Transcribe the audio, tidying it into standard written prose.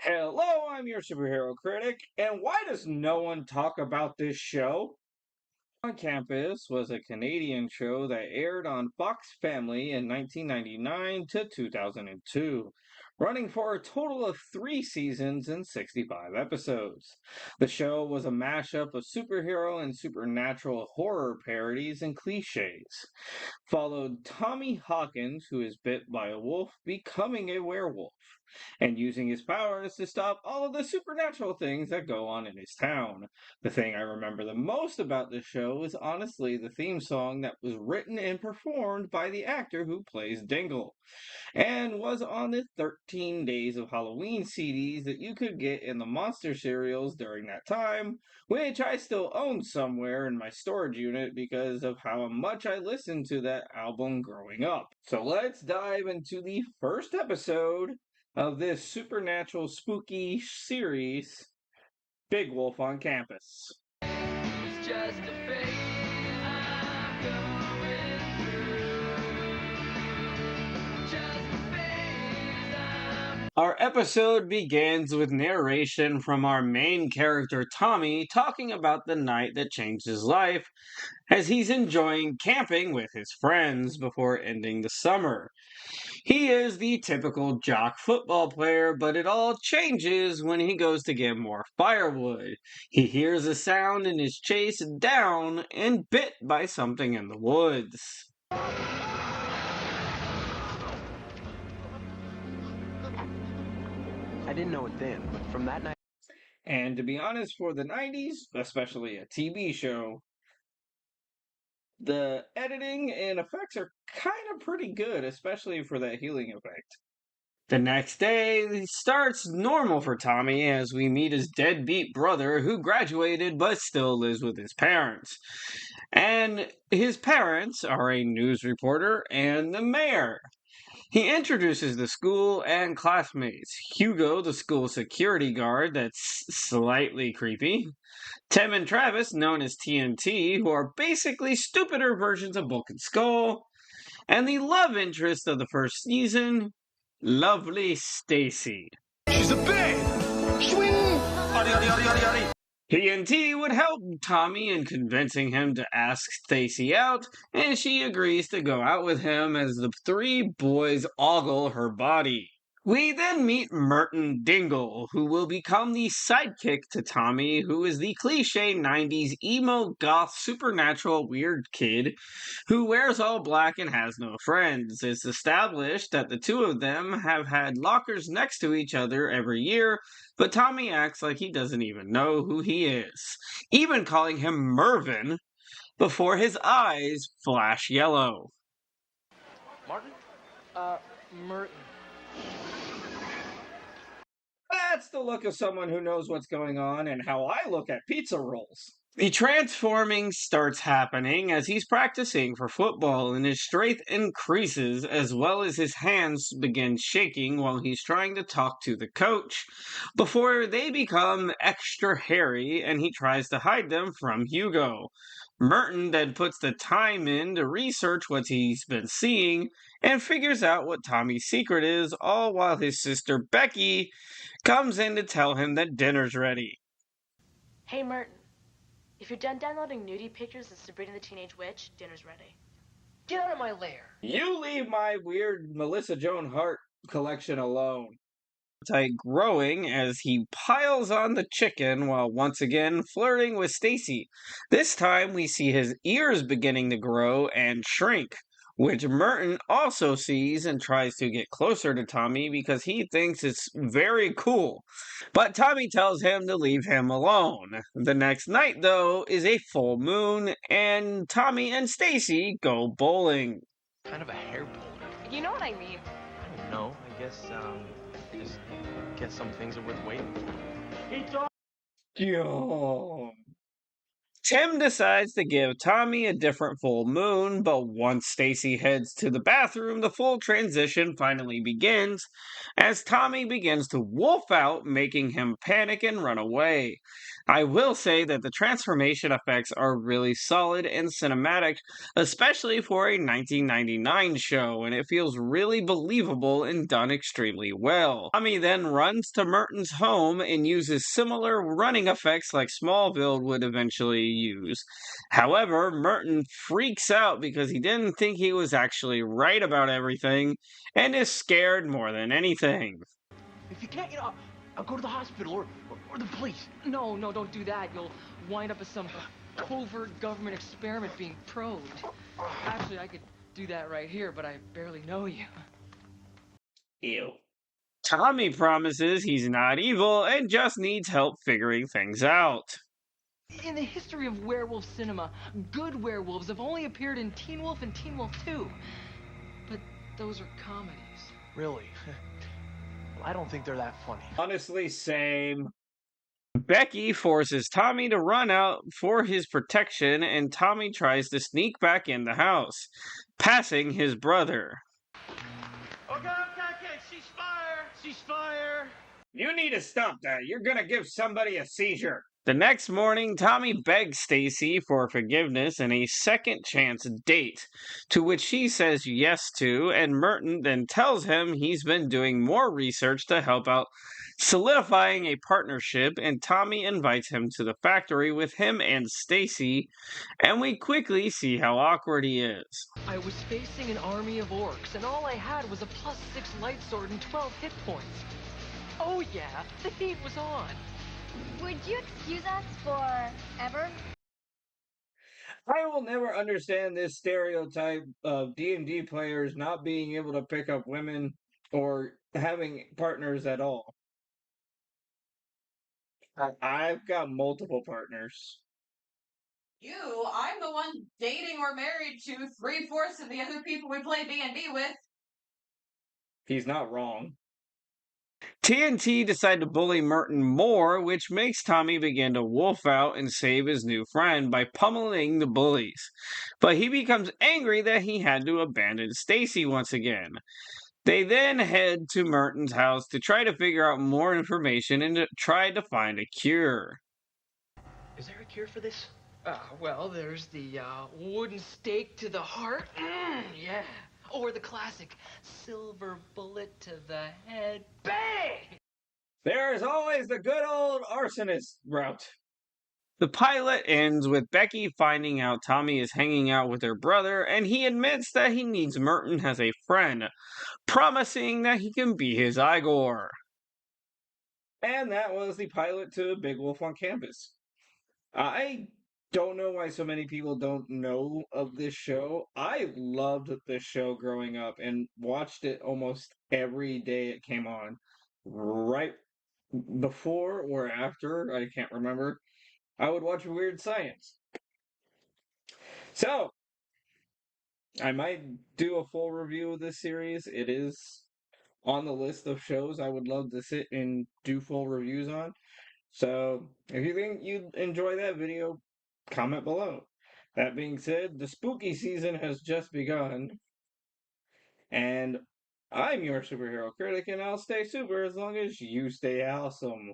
Hello, I'm your superhero critic, and why does no one talk about this show? On Campus was a Canadian show that aired on Fox Family in 1999 to 2002, running for a total of 3 seasons and 65 episodes. The show was a mashup of superhero and supernatural horror parodies and cliches. Followed Tommy Hawkins, who is bit by a wolf, becoming a werewolf and using his powers to stop all of the supernatural things that go on in his town. The thing I remember the most about this show is honestly the theme song that was written and performed by the actor who plays Dingle, and was on the 13 Days of Halloween CDs that you could get in the Monster cereals during that time, which I still own somewhere in my storage unit because of how much I listened to that album growing up. So let's dive into the first episode of this supernatural spooky series, Big Wolf on Campus. It's just a phase I'm going through. Just a phase Our episode begins with narration from our main character Tommy talking about the night that changed his life as he's enjoying camping with his friends before ending the summer. He is the typical jock football player, but it all changes when he goes to get more firewood. He hears a sound and is chased down and bit by something in the woods. I didn't know it then, but from that night. And to be honest, for the 90s, especially a TV show, the editing and effects are kind of pretty good, especially for that healing effect. The next day starts normal for Tommy as we meet his deadbeat brother who graduated but still lives with his parents. And his parents are a news reporter and the mayor. He introduces the school and classmates. Hugo, the school security guard, that's slightly creepy. Tim and Travis, known as TNT, who are basically stupider versions of Bulk and Skull. And the love interest of the first season, lovely Stacy. She's a babe! Swing! TNT would help Tommy in convincing him to ask Stacy out, and she agrees to go out with him as the three boys ogle her body. We then meet Merton Dingle, who will become the sidekick to Tommy, who is the cliche 90s emo goth supernatural weird kid who wears all black and has no friends. It's established that the two of them have had lockers next to each other every year, but Tommy acts like he doesn't even know who he is, even calling him Mervin before his eyes flash yellow. Martin? Merton. That's the look of someone who knows what's going on and how I look at pizza rolls. The transforming starts happening as he's practicing for football, and his strength increases as well as his hands begin shaking while he's trying to talk to the coach before they become extra hairy and he tries to hide them from Hugo. Merton then puts the time in to research what he's been seeing and figures out what Tommy's secret is, all while his sister Becky comes in to tell him that dinner's ready. Hey Merton, if you're done downloading nudie pictures of Sabrina the Teenage Witch, dinner's ready. Get out of my lair! You leave my weird Melissa Joan Hart collection alone. Growing as he piles on the chicken while once again flirting with Stacy. This time we see his ears beginning to grow and shrink, which Merton also sees and tries to get closer to Tommy because he thinks it's very cool. But Tommy tells him to leave him alone. The next night, though, is a full moon, and Tommy and Stacy go bowling. Kind of a hair puller. You know what I mean. I don't know. I guess some things are worth waiting for. Yo. Tim decides to give Tommy a different full moon, but once Stacy heads to the bathroom, the full transition finally begins as Tommy begins to wolf out, making him panic and run away. I will say that the transformation effects are really solid and cinematic, especially for a 1999 show, and it feels really believable and done extremely well. Tommy then runs to Merton's home and uses similar running effects like Smallville would eventually use. However, Merton freaks out because he didn't think he was actually right about everything and is scared more than anything. If you can't, I'll go to the hospital or the police. No, don't do that. You'll wind up as some covert government experiment being probed. Actually, I could do that right here, but I barely know you. Ew. Tommy promises he's not evil and just needs help figuring things out. In the history of werewolf cinema, good werewolves have only appeared in Teen Wolf and Teen Wolf 2. But those are comedies. Really? Well, I don't think they're that funny. Honestly, same. Becky forces Tommy to run out for his protection, and Tommy tries to sneak back in the house, passing his brother. Okay, she's fire! She's fire! You need to stop that. You're gonna give somebody a seizure. The next morning, Tommy begs Stacy for forgiveness and a second chance date, to which she says yes to, and Merton then tells him he's been doing more research to help out solidifying a partnership, and Tommy invites him to the factory with him and Stacy, and we quickly see how awkward he is. I was facing an army of orcs, and all I had was a +6 light sword and 12 hit points. Oh yeah, the heat was on. Would you excuse us forever? I will never understand this stereotype of D&D players not being able to pick up women or having partners at all. I've got multiple partners. I'm the one dating or married to 3/4 of the other people we play D&D with. He's not wrong. TNT decide to bully Merton more, which makes Tommy begin to wolf out and save his new friend by pummeling the bullies. But he becomes angry that he had to abandon Stacy once again. They then head to Merton's house to try to figure out more information and to try to find a cure. Is there a cure for this? Well, there's the wooden stake to the heart. Yeah. Or the classic silver bullet to the head. Bang! There's always the good old arsonist route. The pilot ends with Becky finding out Tommy is hanging out with her brother, and he admits that he needs Merton as a friend, promising that he can be his Igor. And that was the pilot to Big Wolf on Campus. I don't know why so many people don't know of this show. I loved this show growing up and watched it almost every day it came on. Right before or after, I can't remember, I would watch Weird Science. So, I might do a full review of this series. It is on the list of shows I would love to sit and do full reviews on. So, if you think you'd enjoy that video, comment below. That being said, the spooky season has just begun, and I'm your superhero critic, and I'll stay super as long as you stay awesome.